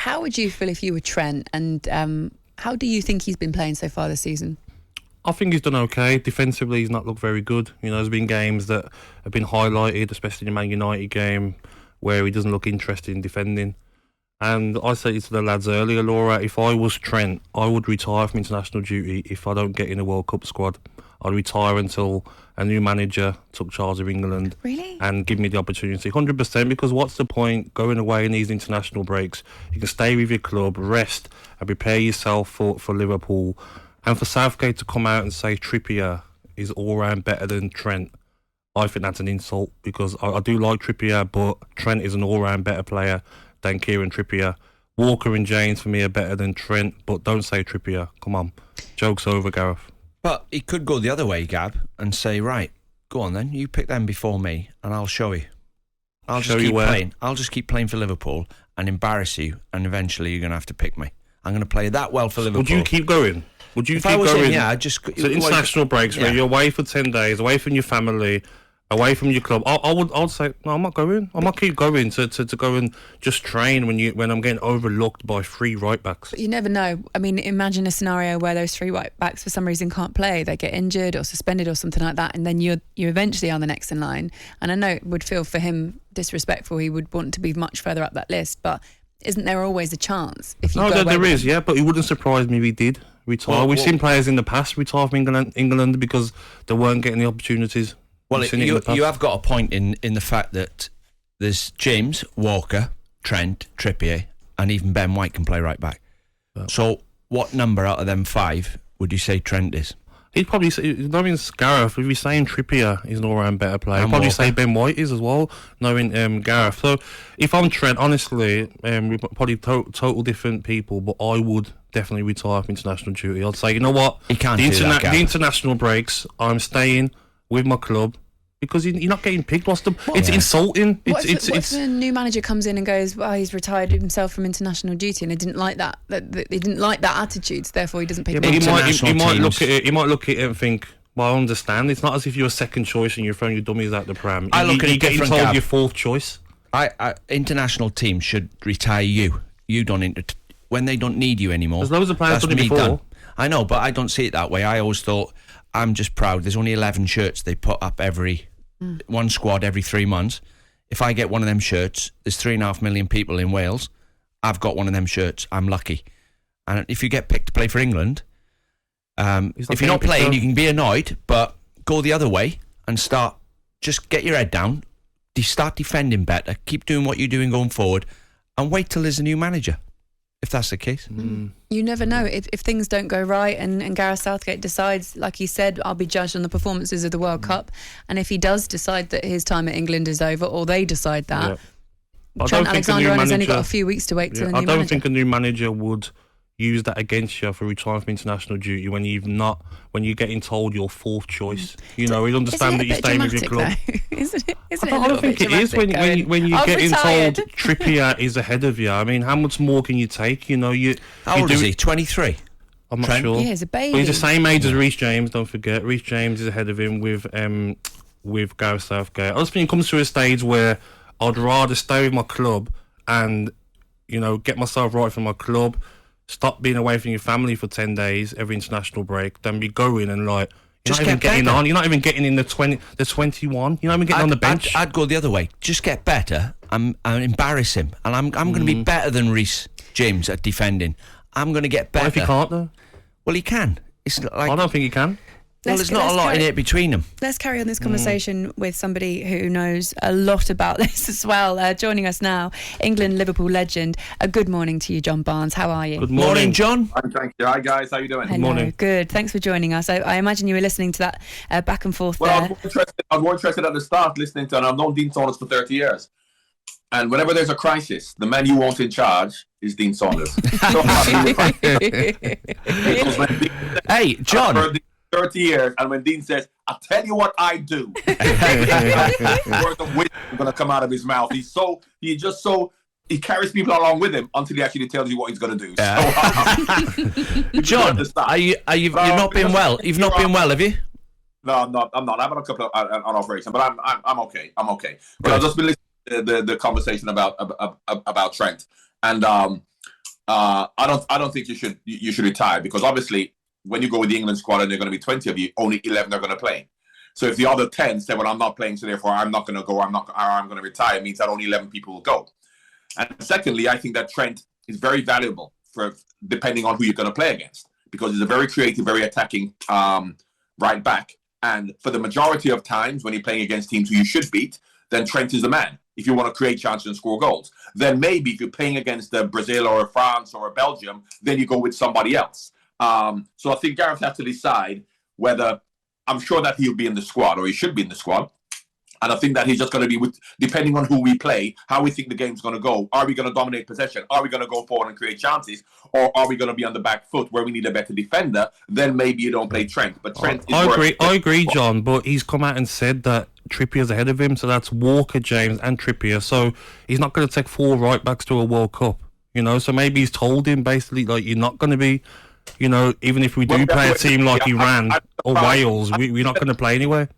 How would you feel if you were Trent? And how do you think he's been playing so far this season? I think he's done okay. Defensively, he's not looked very good. There's been games that have been highlighted, especially the Man United game, where he doesn't look interested in defending. And I said to the lads earlier, Laura, if I was Trent, I would retire from international duty if I don't get in a World Cup squad. I'd retire until a new manager took charge of England. Really? And give me the opportunity. 100%, because what's the point going away in these international breaks? You can stay with your club, rest, and prepare yourself for Liverpool. And for Southgate to come out and say Trippier is all-round better than Trent, I think that's an insult, because I do like Trippier, but Trent is an all-round better player than Kieran Trippier. Walker and James for me are better than Trent, but don't say Trippier. Come on. Joke's over, Gareth. But he could go the other way, Gab, and say, right, go on then, you pick them before me, and I'll show you. I'll just keep playing. I'll just keep playing for Liverpool and embarrass you, and eventually you're going to have to pick me. I'm going to play that well for Liverpool. Would you keep going? Would you if keep I was going? Him, yeah, I'd just... So international breaks where you're away for 10 days, away from your family, away from your club. I'd say, no, I'm not going. I might keep going to go and just train when I'm getting overlooked by 3 right backs. But you never know. I mean, imagine a scenario where those 3 right backs for some reason can't play. They get injured or suspended or something like that, and then you eventually are the next in line. And I know it would feel for him disrespectful. He would want to be much further up that list, but isn't there always a chance if you go away there with is, him? yeah, but it wouldn't surprise me if he did retire. We've seen players in the past retire from England because they weren't getting the opportunities. Well, you have got a point in the fact that there's James, Walker, Trent, Trippier, and even Ben White can play right back. So what number out of them 5 would you say Trent is? He'd probably say, knowing Gareth, if you're saying Trippier is an all-round better player, he'd probably say Ben White is as well, knowing Gareth. So if I'm Trent, honestly, we're probably total different people, but I would definitely retire from international duty. I'd say, you know what? He can't do that, the international breaks, I'm staying with my club, because you're not getting picked. It's insulting. What if a new manager comes in and goes, well, he's retired himself from international duty, and they didn't like that. They didn't like that attitude, so therefore he doesn't pick him. He might look at it. He might look at it and think, well, I understand. It's not as if you're a second choice and you're throwing your dummies out the pram. You're getting told your 4th choice. International teams should retire you. You don't when they don't need you anymore. There's loads of players done it before. Done. I know, but I don't see it that way. I always thought, I'm just proud. There's only 11 shirts they put up one squad every 3 months. If I get one of them shirts, there's 3.5 million people in Wales. I've got one of them shirts. I'm lucky. And if you get picked to play for England, if you're not playing, you can be annoyed, but go the other way and just get your head down, start defending better, keep doing what you're doing going forward, and wait till there's a new manager, if that's the case. You never know. If things don't go right and Gareth Southgate decides, like he said, I'll be judged on the performances of the World Cup, and if he does decide that his time at England is over, or they decide that, Trent Alexander-Arnold has only got a few weeks to wait till a new manager. I don't think a new manager would use that against you for retiring from international duty when you're getting told your 4th choice. He'd understand that you're staying with your club. Isn't it? I don't think it is when you're getting told Trippier is ahead of you. I mean, how much more can you take? How old is he? 23? I'm not sure. Yeah, he's a baby. But he's the same age as Reece James, don't forget. Reece James is ahead of him with Gareth Southgate. I just think it comes to a stage where I'd rather stay with my club and, get myself right for my club, stop being away from your family for 10 days every international break, then be going and you're not even getting on. You're not even getting in the 21. You're not even getting on the bench. I'd go the other way. Just get better and embarrass him. And I'm going to be better than Reece James at defending. I'm going to get better. What if he can't though? Well, he can. It's like, I don't think he can. Well, there's not a lot in it between them. Let's carry on this conversation with somebody who knows a lot about this as well. Joining us now, England-Liverpool legend. Good morning to you, John Barnes. How are you? Good morning, John. Thank you. Hi, guys. How you doing? Hello. Good morning. Good. Thanks for joining us. I imagine you were listening to that back and forth there. I was more interested at the start listening to, and I've known Dean Saunders for 30 years. And whenever there's a crisis, the man you want in charge is Dean Saunders. Hey, John. 30 years, and when Dean says, I'll tell you what I do, words of wisdom are going to come out of his mouth. He carries people along with him until he actually tells you what he's going to do. So, John, you've not been well. You've not been well, have you? No, I'm not. I'm having a couple of an operation, but I'm okay. I'm okay. But I've just been listening to the conversation about Trent, and I don't think you should retire, because obviously when you go with the England squad and there are going to be 20 of you, only 11 are going to play. So if the other 10 say, well, I'm not playing, so therefore I'm not going to go, I'm going to retire, it means that only 11 people will go. And secondly, I think that Trent is very valuable for depending on who you're going to play against, because he's a very creative, very attacking right back. And for the majority of times when you're playing against teams who you should beat, then Trent is the man if you want to create chances and score goals. Then maybe if you're playing against a Brazil or a France or a Belgium, then you go with somebody else. So I think Gareth has to decide whether, I'm sure that he'll be in the squad, or he should be in the squad. And I think that he's just going to be with, depending on who we play, how we think the game's going to go. Are we going to dominate possession? Are we going to go forward and create chances? Or are we going to be on the back foot where we need a better defender? Then maybe you don't play Trent. But Trent is I agree, John, but he's come out and said that Trippier's ahead of him. So that's Walker, James and Trippier. So he's not going to take 4 right backs to a World Cup. You know, so maybe he's told him basically, like, you're not going to be, you know, even if we do play a team like Iran or Wales, we're not going to play anywhere.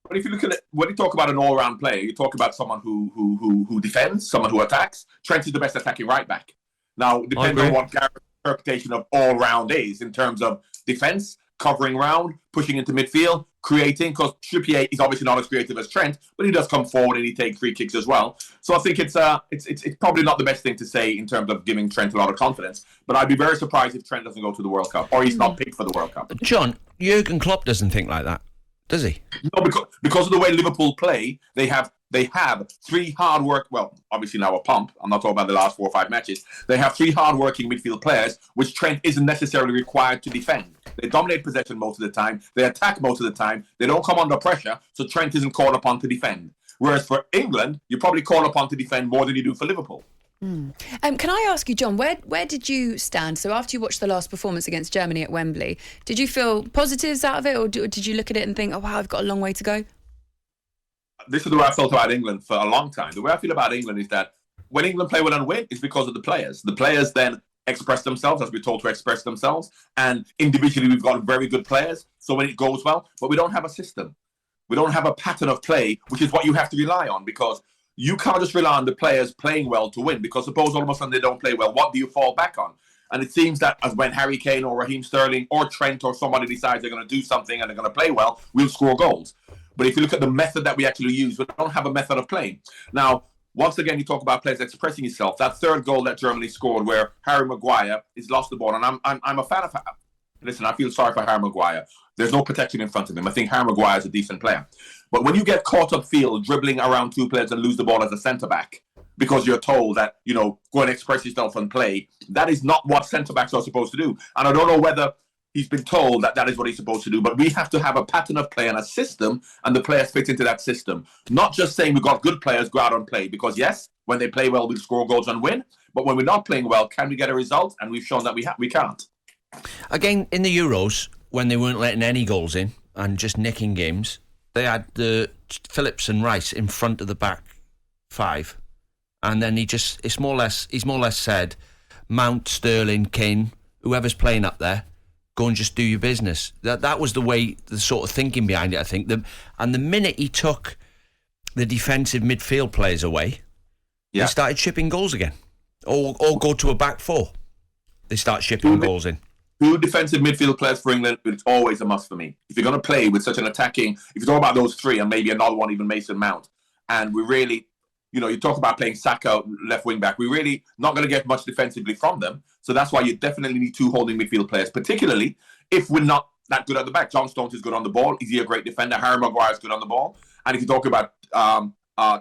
But if you look at it, when you talk about an all-round player, you talk about someone who defends, someone who attacks. Trent is the best attacking right back. Now, depending on what Gareth's interpretation of all-round is in terms of defense, covering round, pushing into midfield, creating, because Trippier is obviously not as creative as Trent, but he does come forward and he takes free kicks as well. So I think it's probably not the best thing to say in terms of giving Trent a lot of confidence. But I'd be very surprised if Trent doesn't go to the World Cup, or he's not picked for the World Cup. John, Jurgen Klopp doesn't think like that, does he? No, because of the way Liverpool play, they have 3 hard work. Well, obviously now a pump. I'm not talking about the last 4 or 5 matches. They have 3 hard-working midfield players, which Trent isn't necessarily required to defend. They dominate possession most of the time. They attack most of the time. They don't come under pressure, so Trent isn't called upon to defend. Whereas for England, you're probably called upon to defend more than you do for Liverpool. Can I ask you, John, where did you stand? So after you watched the last performance against Germany at Wembley, did you feel positives out of it, or did you look at it and think, oh wow, I've got a long way to go? This is the way I felt about England for a long time. The way I feel about England is that when England play well and win, it's because of the players. The players then express themselves as we're told to express themselves. And individually, we've got very good players. So when it goes well, but we don't have a system. We don't have a pattern of play, which is what you have to rely on, because you can't just rely on the players playing well to win, because suppose all of a sudden they don't play well, what do you fall back on? And it seems that as when Harry Kane or Raheem Sterling or Trent or somebody decides they're going to do something and they're going to play well, we'll score goals. But if you look at the method that we actually use, we don't have a method of playing. Now, once again, you talk about players expressing himself. That third goal that Germany scored, where Harry Maguire has lost the ball, and I'm a fan of. Listen, I feel sorry for Harry Maguire. There's no protection in front of him. I think Harry Maguire is a decent player. But when you get caught upfield, dribbling around 2 players and lose the ball as a centre-back, because you're told that, you know, go and express yourself and play, that is not what centre-backs are supposed to do. And I don't know whether he's been told that that is what he's supposed to do, but we have to have a pattern of play and a system, and the players fit into that system. Not just saying we've got good players, go out and play, because yes, when they play well, we'll score goals and win. But when we're not playing well, can we get a result? And we've shown that we can't. Again, in the Euros, when they weren't letting any goals in and just nicking games, they had the Phillips and Rice in front of the back 5, and then he's more or less said, Mount, Sterling, Kane, whoever's playing up there, go and just do your business. That was the sort of thinking behind it, I think. And the minute he took the defensive midfield players away, they started shipping goals again, or go to a back 4. They start shipping goals in. 2 defensive midfield players for England, it's always a must for me. If you're going to play with such an attacking, if you talk about those 3 and maybe another one, even Mason Mount, and we really, you know, you talk about playing Saka left wing back, we're really not going to get much defensively from them. So that's why you definitely need 2 holding midfield players, particularly if we're not that good at the back. John Stones is good on the ball. Is he a great defender? Harry Maguire is good on the ball. And if you talk about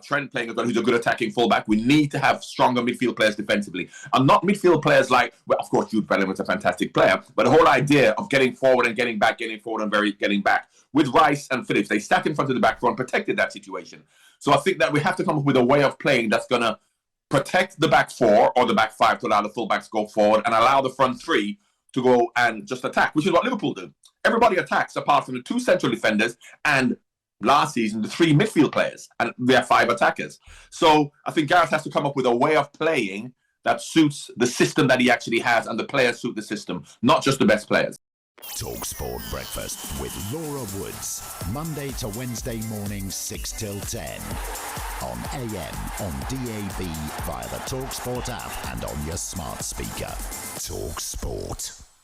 Trent playing as well, who's a good attacking fullback, we need to have stronger midfield players defensively. And not midfield players like, well, of course, Jude Bellingham's a fantastic player, but the whole idea of getting forward and getting back, getting forward and getting back. With Rice and Phillips, they sat in front of the back four and protected that situation. So I think that we have to come up with a way of playing that's going to protect the back 4 or the back 5 to allow the fullbacks to go forward and allow the front 3 to go and just attack, which is what Liverpool do. Everybody attacks apart from the 2 central defenders and last season the 3 midfield players, and we have 5 attackers. So I think Gareth has to come up with a way of playing that suits the system that he actually has, and the players suit the system, not just the best players. talkSPORT Breakfast with Laura Woods. Monday to Wednesday morning 6 till 10. On AM, on DAB, via the talkSPORT app and on your smart speaker. talkSPORT.